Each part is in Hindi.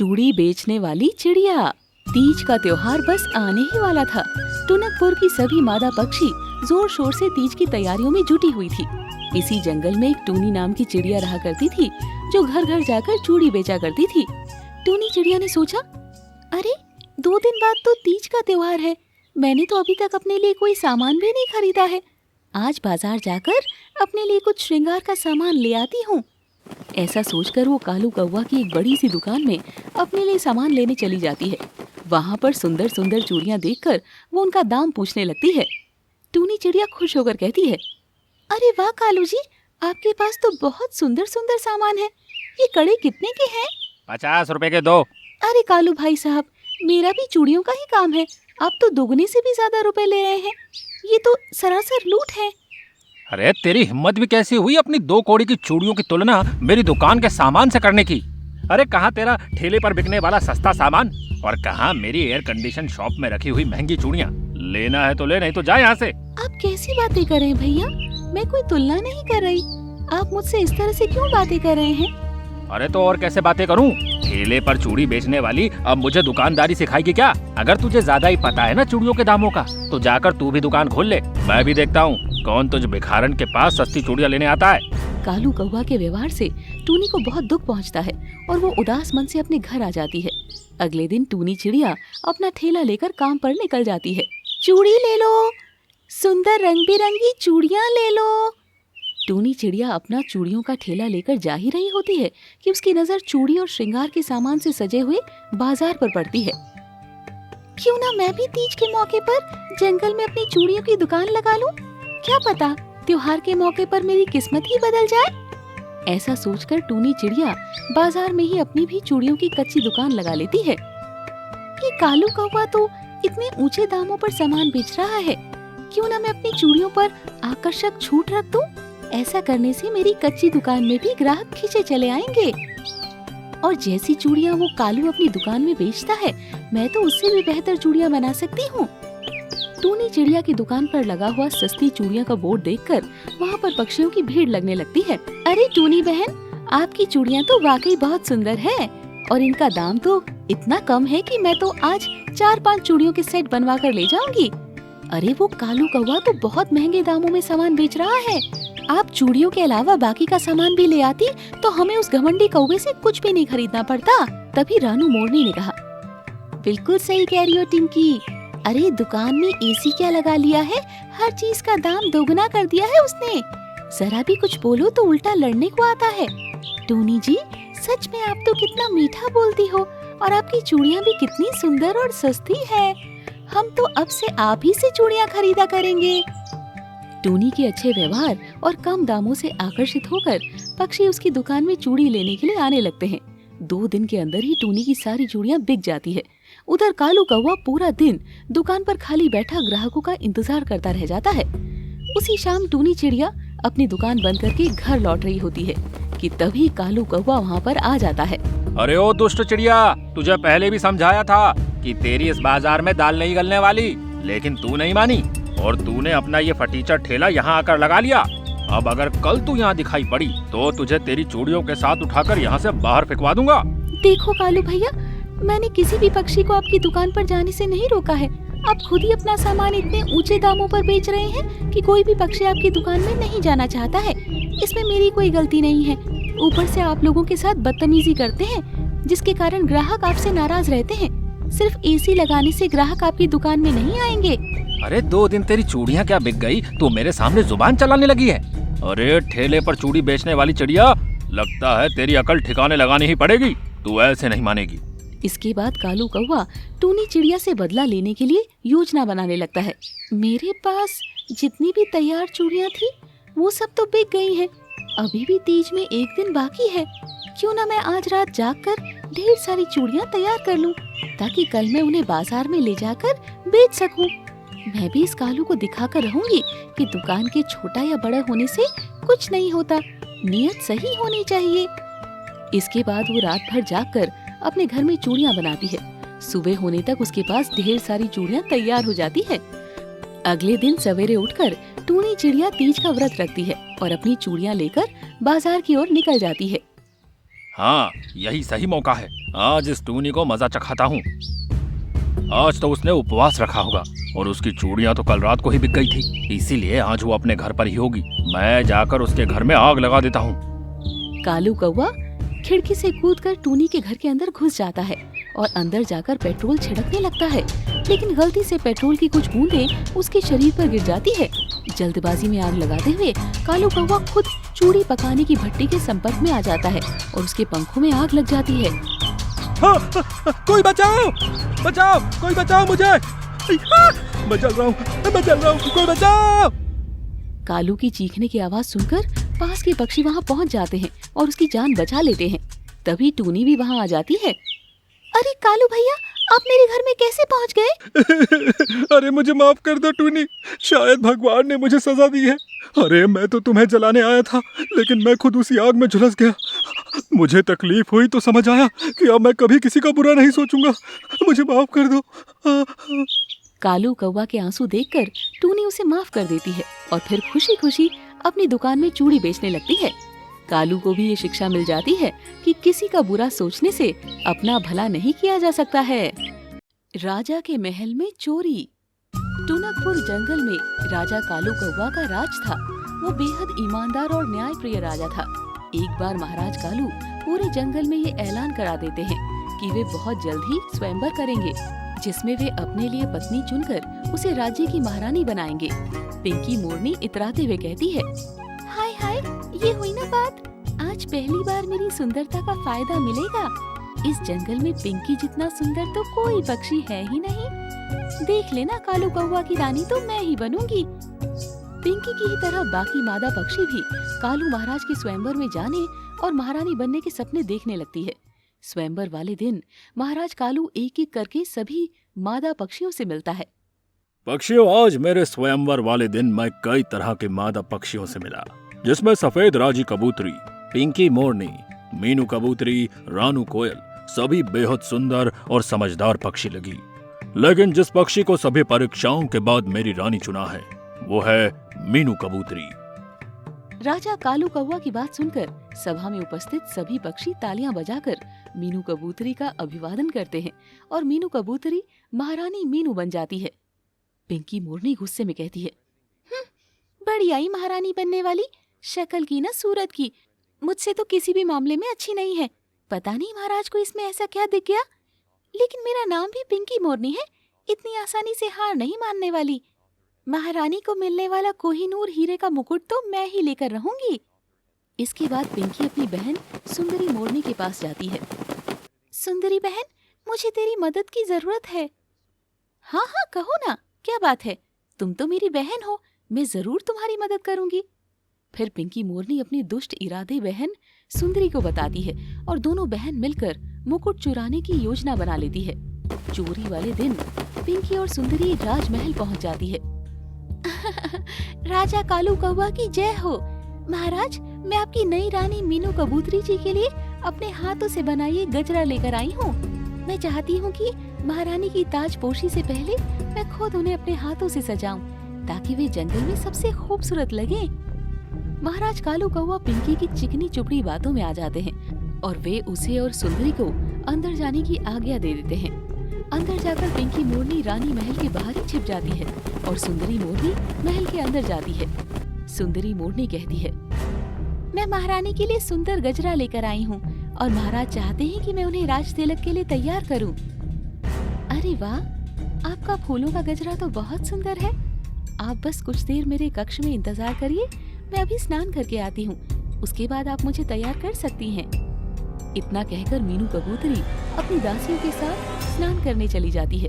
चूड़ी बेचने वाली चिड़िया। तीज का त्योहार बस आने ही वाला था। टुनकपुर की सभी मादा पक्षी जोर शोर से तीज की तैयारियों में जुटी हुई थी। इसी जंगल में एक टूनी नाम की चिड़िया रहा करती थी, जो घर घर जाकर चूड़ी बेचा करती थी। टूनी चिड़िया ने सोचा, अरे 2 दिन बाद तो तीज का त्योहार है, मैंने तो अभी तक अपने लिए कोई सामान भी नहीं खरीदा है। आज बाजार जाकर अपने लिए कुछ श्रृंगार का सामान ले आती हूँ। ऐसा सोचकर वो कालू कौवा की एक बड़ी सी दुकान में अपने लिए सामान लेने चली जाती है। वहाँ पर सुंदर सुंदर चूड़ियाँ देखकर वो उनका दाम पूछने लगती है। टूनी चिड़िया खुश होकर कहती है, अरे वाह कालू जी, आपके पास तो बहुत सुंदर सुंदर सामान है। ये कड़े कितने के हैं? 50 रुपए के 2। अरे कालू भाई साहब, मेरा भी चूड़ियों का ही काम है, आप तो दोगुने से भी ज्यादा रुपए ले रहे हैं। ये तो सरासर लूट है। अरे तेरी हिम्मत भी कैसी हुई अपनी 2 कौड़ी की चूड़ियों की तुलना मेरी दुकान के सामान से करने की? अरे कहाँ तेरा ठेले पर बिकने वाला सस्ता सामान और कहाँ मेरी एयर कंडीशन शॉप में रखी हुई महंगी चूड़ियाँ। लेना है तो ले, नहीं तो जा यहाँ से। आप कैसी बातें कर रहे हैं भैया? मैं कोई तुलना नहीं कर रही। आप मुझसे इस तरह से क्यों बातें कर रहे हैं? अरे तो और कैसे बातें करूं? ठेले पर चूड़ी बेचने वाली अब मुझे दुकानदारी सिखाएगी क्या? अगर तुझे ज्यादा ही पता है ना चूड़ियों के दामों का, तो जाकर तू भी दुकान खोल ले। मैं भी देखता हूँ कौन तुझ भिखारन के पास सस्ती चूड़ियाँ लेने आता है। कालू कौवा के व्यवहार से टूनी को बहुत दुख पहुंचता है और वो उदास मन से अपने घर आ जाती है। अगले दिन टूनी चिड़िया अपना ठेला लेकर काम पर निकल जाती है। चूड़ी ले लो, सुंदर रंग बिरंगी चूड़ियाँ ले लो। टूनी चिड़िया अपना चूड़ियों का ठेला लेकर जा ही रही होती है कि उसकी नजर चूड़ी और श्रृंगार के सामान से सजे हुए बाजार पर पड़ती है। क्यों ना मैं भी तीज के मौके पर जंगल में अपनी चूड़ियों की दुकान लगा लूं? क्या पता त्योहार के मौके पर मेरी किस्मत ही बदल जाए। ऐसा सोचकर टूनी चिड़िया बाजार में ही अपनी भी चूड़ियों की कच्ची दुकान लगा लेती है। ये कालू कौवा तो इतने ऊंचे दामों पर सामान बेच रहा है, क्यों ना मैं अपनी चूड़ियों पर आकर्षक छूट रख दूं? ऐसा करने से मेरी कच्ची दुकान में भी ग्राहक खींचे चले आएंगे। और जैसी चूड़ियाँ वो कालू अपनी दुकान में बेचता है, मैं तो उससे भी बेहतर चूड़ियाँ बना सकती हूँ। टूनी चिड़िया की दुकान पर लगा हुआ सस्ती चूड़ियाँ का बोर्ड देखकर वहाँ पर पक्षियों की भीड़ लगने लगती है। अरे टूनी बहन, आपकी चूड़ियाँ तो वाकई बहुत सुंदर है और इनका दाम तो इतना कम है कि मैं तो आज 4-5 चूड़ियों के सेट बनवा कर ले जाऊंगी। अरे वो कालू कौवा तो बहुत महंगे दामों में सामान बेच रहा है। आप चूड़ियों के अलावा बाकी का सामान भी ले आती तो हमें उस घमंडी कौवे से कुछ भी नहीं खरीदना पड़ता। तभी रानू मोरनी ने कहा, बिल्कुल सही कह रही हो टिंकी। अरे दुकान में एसी क्या लगा लिया है, हर चीज का दाम दोगुना कर दिया है उसने। जरा भी कुछ बोलो तो उल्टा लड़ने को आता है। टूनी जी, सच में आप तो कितना मीठा बोलती हो और आपकी चूड़ियाँ भी कितनी सुंदर और सस्ती है। हम तो अब से आप ही से चूड़ियाँ खरीदा करेंगे। टूनी के अच्छे व्यवहार और कम दामों से आकर्षित होकर पक्षी उसकी दुकान में चूड़ी लेने के लिए आने लगते हैं। 2 दिन के अंदर ही टूनी की सारी चूड़ियाँ बिक जाती है। उधर कालू कौवा पूरा दिन दुकान पर खाली बैठा ग्राहकों का इंतजार करता रह जाता है। उसी शाम टूनी चिड़िया अपनी दुकान बंद करके घर लौट रही होती है कि तभी कालू कौवा वहाँ पर आ जाता है। अरे ओ दुष्ट चिड़िया, तुझे पहले भी समझाया था कि तेरी इस बाजार में दाल नहीं गलने वाली, लेकिन तू नहीं मानी और तूने अपना ये फटीचर ठेला यहाँ आकर लगा लिया। अब अगर कल तू यहाँ दिखाई पड़ी तो तुझे तेरी चूड़ियों के साथ उठाकर यहाँ से बाहर फेंकवा दूंगा। देखो कालू भैया, मैंने किसी भी पक्षी को आपकी दुकान पर जाने से नहीं रोका है। आप खुद ही अपना सामान इतने ऊंचे दामों पर बेच रहे हैं कि कोई भी पक्षी आपकी दुकान में नहीं जाना चाहता है। इसमें मेरी कोई गलती नहीं है। ऊपर से आप लोगों के साथ बदतमीजी करते हैं, जिसके कारण ग्राहक आपसे नाराज रहते हैं। सिर्फ एसी लगाने से ग्राहक आपकी दुकान में नहीं आएंगे। अरे 2 दिन तेरी चूड़ियाँ क्या बिक गई, तू मेरे सामने जुबान चलाने लगी है। अरे ठेले पर चूड़ी बेचने वाली चिड़िया, लगता है तेरी अकल ठिकाने लगानी ही पड़ेगी। तू ऐसे नहीं मानेगी। इसके बाद कालू कौवा टूनी चिड़िया से बदला लेने के लिए योजना बनाने लगता है। मेरे पास जितनी भी तैयार चूड़ियाँ थी वो सब तो बिक गई हैं। अभी भी तीज में 1 दिन बाकी है। क्यों ना मैं आज रात जागकर ढेर सारी चूड़ियाँ तैयार कर लूं, ताकि कल मैं उन्हें बाजार में ले जाकर बेच सकूं। मैं भी इस कालू को दिखाकर रहूंगी कि दुकान के छोटा या बड़ा होने से कुछ नहीं होता, नियत सही होनी चाहिए। इसके बाद वो रात भर जागकर अपने घर में चूड़ियाँ बनाती है। सुबह होने तक उसके पास ढेर सारी चूड़ियाँ तैयार हो जाती है। अगले दिन सवेरे उठकर टूनी चिड़िया तीज का व्रत रखती है और अपनी चूड़ियाँ लेकर बाजार की ओर निकल जाती है। हाँ, यही सही मौका है। आज इस टूनी को मजा चखाता हूँ। आज तो उसने उपवास रखा होगा और उसकी चूड़ियां तो कल रात को ही बिक गई थी, इसीलिए आज वो अपने घर पर ही होगी। मैं जाकर उसके घर में आग लगा देता हूँ। कालू कौवा खिड़की से कूदकर टूनी के घर के अंदर घुस जाता है और अंदर जाकर पेट्रोल छिड़कने लगता है, लेकिन गलती से पेट्रोल की कुछ बूंदें उसके शरीर पर गिर जाती है। जल्दबाजी में आग लगाते हुए कालू कौवा खुद चूड़ी पकाने की भट्टी के संपर्क में आ जाता है और उसके पंखों में आग लग जाती है। कोई बचाओ, बचाओ, कोई बचाओ मुझे! मैं जल रहा हूँ, कोई बचाओ! कालू की चीखने की आवाज सुनकर पास के पक्षी वहाँ पहुँच जाते हैं और उसकी जान बचा लेते हैं। तभी टूनी भी वहाँ आ जाती है। अरे कालू भैया, आप मेरे घर में कैसे पहुँच गए? अरे मुझे माफ कर दो टूनी, शायद भगवान ने मुझे सजा दी है। अरे मैं तो तुम्हें जलाने आया था, लेकिन मैं खुद उसी आग में झुलस गया। मुझे तकलीफ हुई तो समझ आया कि अब मैं कभी किसी का बुरा नहीं सोचूंगा। मुझे माफ कर दो। कालू कौवा के आंसू देखकर टूनी उसे माफ कर देती है और फिर खुशी खुशी अपनी दुकान में चूड़ी बेचने लगती है। कालू को भी ये शिक्षा मिल जाती है कि किसी का बुरा सोचने से अपना भला नहीं किया जा सकता है। राजा के महल में चोरी। टुनकपुर जंगल में राजा कालू कौवा का राज था। वो बेहद ईमानदार और न्यायप्रिय राजा था। एक बार महाराज कालू पूरे जंगल में ये ऐलान करा देते हैं कि वे बहुत जल्द ही स्वयंवर करेंगे, जिसमें वे अपने लिए पत्नी चुनकर उसे राज्य की महारानी बनाएंगे। पिंकी मोरनी इतराते हुए कहती है, हाय हाय, ये हुई ना बात। आज पहली बार मेरी सुंदरता का फायदा मिलेगा। इस जंगल में पिंकी जितना सुंदर तो कोई पक्षी है ही नहीं। देख लेना, कालू कौवा की रानी तो मैं ही बनूंगी। पिंकी की ही तरह बाकी मादा पक्षी भी कालू महाराज के स्वयंवर में जाने और महारानी बनने के सपने देखने लगती है। स्वयंवर वाले दिन महाराज कालू एक एक करके सभी मादा पक्षियों से मिलता है। पक्षियों, आज मेरे स्वयंवर वाले दिन मैं कई तरह के मादा पक्षियों से मिला, जिसमें सफेद राजी कबूतरी, पिंकी मोरनी, मीनू कबूतरी, रानू कोयल सभी बेहद सुंदर और समझदार पक्षी लगी। लेकिन जिस पक्षी को सभी परीक्षाओं के बाद मेरी रानी चुना है, वो है मीनू कबूतरी। राजा कालू कौवा की बात सुनकर सभा में उपस्थित सभी पक्षी तालियां बजाकर मीनू कबूतरी का अभिवादन करते हैं और मीनू कबूतरी महारानी मीनू बन जाती है। पिंकी मोरनी गुस्से में कहती है, बड़ी आई महारानी बनने वाली, शक्ल की ना सूरत की, मुझसे तो किसी भी मामले में अच्छी नहीं है। पता नहीं महाराज को इसमें ऐसा क्या दिख गया। लेकिन मेरा नाम भी पिंकी मोरनी है, इतनी आसानी से हार नहीं मानने वाली। महारानी को मिलने वाला कोहिनूर हीरे का मुकुट तो मैं ही लेकर रहूंगी। इसके बाद पिंकी अपनी बहन सुंदरी मोरनी के पास जाती है। सुंदरी बहन, मुझे तेरी मदद की जरूरत है। हाँ हाँ, कहो ना, क्या बात है? तुम तो मेरी बहन हो, मैं जरूर तुम्हारी मदद करूंगी। फिर पिंकी मोरनी अपनी दुष्ट इरादे बहन सुंदरी को बताती है और दोनों बहन मिलकर मुकुट चुराने की योजना बना लेती है। चोरी वाले दिन पिंकी और सुंदरी राजमहल पहुंच जाती है। राजा कालू कौवा की जय हो। महाराज, मैं आपकी नई रानी मीनू कबूतरी जी के लिए अपने हाथों से बनाई गजरा लेकर आई हूँ। मैं चाहती हूँ कि महारानी की ताजपोशी से पहले मैं खुद उन्हें अपने हाथों से सजाऊं, ताकि वे जंगल में सबसे खूबसूरत लगे। महाराज कालू कौवा पिंकी की चिकनी चुपड़ी बातों में आ जाते हैं और वे उसे और सुंदरी को अंदर जाने की आज्ञा दे देते हैं। अंदर जाकर पिंकी मोरनी रानी महल के बाहर ही छिप जाती है और सुंदरी मोरनी महल के अंदर जाती है। सुंदरी मोरनी कहती है, मैं महारानी के लिए सुंदर गजरा लेकर आई हूँ और महाराज चाहते हैं कि मैं उन्हें राज तिलक के लिए तैयार करूँ। अरे वाह, आपका फूलों का गजरा तो बहुत सुंदर है। आप बस कुछ देर मेरे कक्ष में इंतजार करिए, मैं अभी स्नान करके आती हूँ, उसके बाद आप मुझे तैयार कर सकती हैं। इतना कहकर मीनू कबूतरी अपनी दासियों के साथ स्नान करने चली जाती है।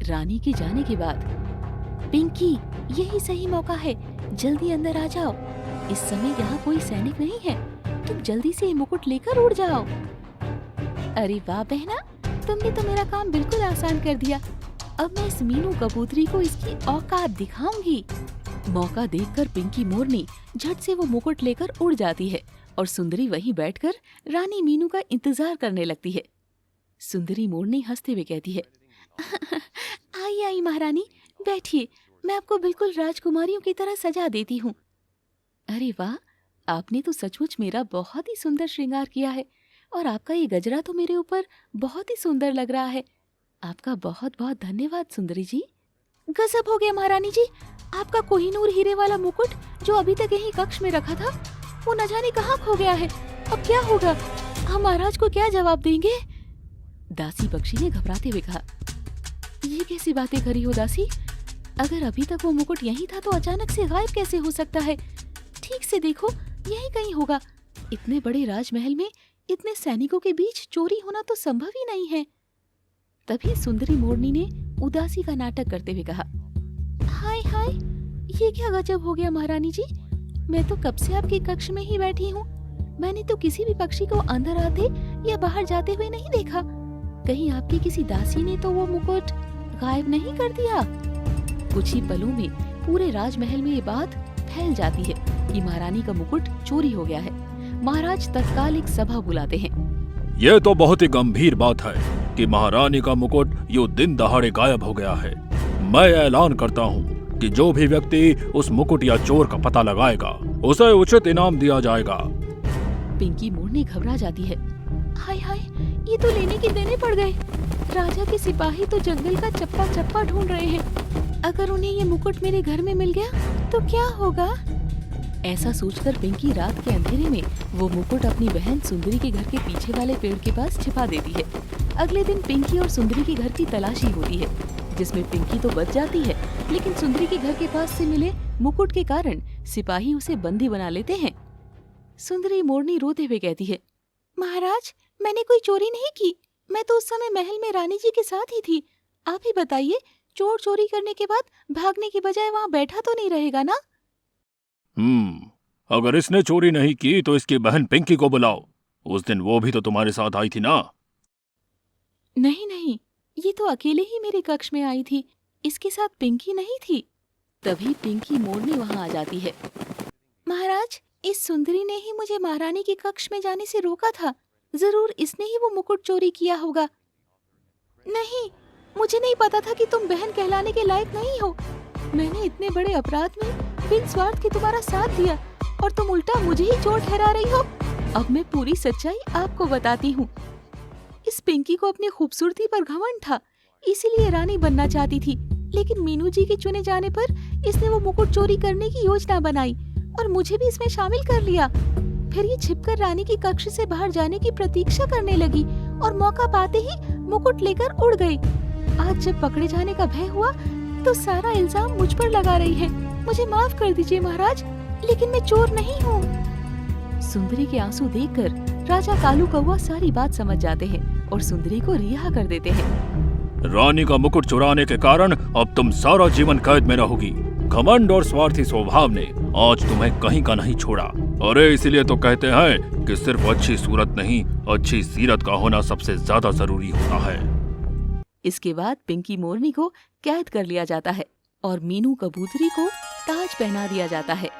रानी के जाने के बाद, पिंकी, यही सही मौका है, जल्दी अंदर आ जाओ। इस समय यहाँ कोई सैनिक नहीं है, तुम जल्दी से ये मुकुट लेकर उड़ जाओ। अरे वाह बहना, तुमने तो मेरा काम बिल्कुल आसान कर दिया। अब मैं इस मीनू कबूतरी को इसकी औकात दिखाऊंगी। मौका देखकर पिंकी मोरनी झट से वो मुकुट लेकर उड़ जाती है और सुंदरी वहीं बैठकर रानी मीनू का इंतजार करने लगती है। सुंदरी मोरनी हंसते हुए कहती है, आई आई महारानी, बैठिए, मैं आपको बिल्कुल राजकुमारियों की तरह सजा देती हूँ। अरे वाह, आपने तो सचमुच मेरा बहुत ही सुंदर श्रृंगार किया है। और आपका ये गजरा तो मेरे ऊपर बहुत ही सुंदर लग रहा है। आपका बहुत बहुत धन्यवाद सुंदरी जी। गजब हो गया महारानी जी, आपका कोहिनूर हीरे वाला मुकुट जो अभी तक यही कक्ष में रखा था वो न जाने कहाँ खो गया है। अब क्या होगा, हम महाराज को क्या जवाब देंगे? दासी पक्षी ने घबराते हुए कहा, ये कैसी बातें करी हो दासी? अगर अभी तक वो मुकुट यहीं था तो अचानक से गायब कैसे हो सकता है? ठीक से देखो, यहीं कहीं होगा। इतने बड़े राजमहल में इतने सैनिकों के बीच चोरी होना तो संभव ही नहीं है। तभी सुंदरी मोरनी ने उदासी का नाटक करते हुए कहा, हाय हाय, ये क्या गजब हो गया महारानी जी, मैं तो कब से आपके कक्ष में ही बैठी हूँ। मैंने तो किसी भी पक्षी को अंदर आते या बाहर जाते हुए नहीं देखा। कहीं आपकी किसी दासी ने तो वो मुकुट गायब नहीं कर दिया? कुछ ही पलों में पूरे राजमहल में ये बात फैल जाती है कि महारानी का मुकुट चोरी हो गया है। महाराज तत्काल एक सभा बुलाते हैं। ये तो बहुत ही गंभीर बात है कि महारानी का मुकुट यूं दिन दहाड़े गायब हो गया है। मैं ऐलान करता हूँ कि जो भी व्यक्ति उस मुकुट या चोर का पता लगाएगा उसे उचित इनाम दिया जाएगा। पिंकी मोरनी घबरा जाती है। हाय हाय, ये तो लेने के देने पड़ गए। राजा के सिपाही तो जंगल का चप्पा चप्पा ढूंढ रहे हैं। अगर उन्हें ये मुकुट मेरे घर में मिल गया तो क्या होगा? ऐसा सोचकर पिंकी रात के अंधेरे में वो मुकुट अपनी बहन सुंदरी के घर के पीछे वाले पेड़ के पास छिपा देती है। अगले दिन पिंकी और सुंदरी के घर की तलाशी होती है, जिसमें पिंकी तो बच जाती है, लेकिन सुंदरी के घर के पास से मिले मुकुट के कारण सिपाही उसे बंदी बना लेते हैं। सुंदरी मोरनी रोते हुए कहती है, महाराज, मैंने कोई चोरी नहीं की। मैं तो उस समय महल में रानी जी के साथ ही थी। आप ही बताइए, चोर चोरी करने के बाद भागने की बजाय वहाँ बैठा तो नहीं रहेगा ना? अगर इसने चोरी नहीं की तो इसकी बहन पिंकी को बुलाओ। उस दिन वो भी तो तुम्हारे साथ आई थी ना? नहीं नहीं, ये तो अकेले ही मेरे कक्ष में आई थी, इसके साथ पिंकी नहीं थी। तभी पिंकी मोरनी वहाँ आ जाती है। महाराज, इस सुंदरी ने ही मुझे महारानी के कक्ष में जाने से रोका था। जरूर इसने ही वो मुकुट चोरी किया होगा। नहीं, मुझे नहीं पता था कि तुम बहन कहलाने के लायक नहीं हो। मैंने इतने बड़े अपराध में बिन स्वार्थ के तुम्हारा साथ दिया और तुम उल्टा मुझे ही चोर ठहरा रही हो। अब मैं पूरी सच्चाई आपको बताती हूँ। इस पिंकी को अपनी खूबसूरती पर घमंड था, इसीलिए रानी बनना चाहती थी। लेकिन मीनू जी के चुने जाने पर इसने वो मुकुट चोरी करने की योजना बनाई और मुझे भी इसमें शामिल कर लिया। फिर ये छिपकर रानी की कक्ष से बाहर जाने की प्रतीक्षा करने लगी और मौका पाते ही मुकुट लेकर उड़ गई। आज जब पकड़े जाने का भय हुआ तो सारा इल्जाम मुझ पर लगा रही है। मुझे माफ कर दीजिए महाराज, लेकिन मैं चोर नहीं हूँ। सुंदरी के आंसू देखकर राजा कालू कौवा सारी बात समझ जाते हैं और सुंदरी को रिहा कर देते हैं। रानी का मुकुट चुराने के कारण अब तुम सारा जीवन कैद में रहोगी। घमंड और स्वार्थी स्वभाव ने आज तुम्हें कहीं का नहीं छोड़ा। अरे इसीलिए तो कहते हैं कि सिर्फ अच्छी सूरत नहीं, अच्छी सीरत का होना सबसे ज्यादा जरूरी होता है। इसके बाद पिंकी मोरनी को कैद कर लिया जाता है और मीनू कबूतरी को ताज पहना दिया जाता है।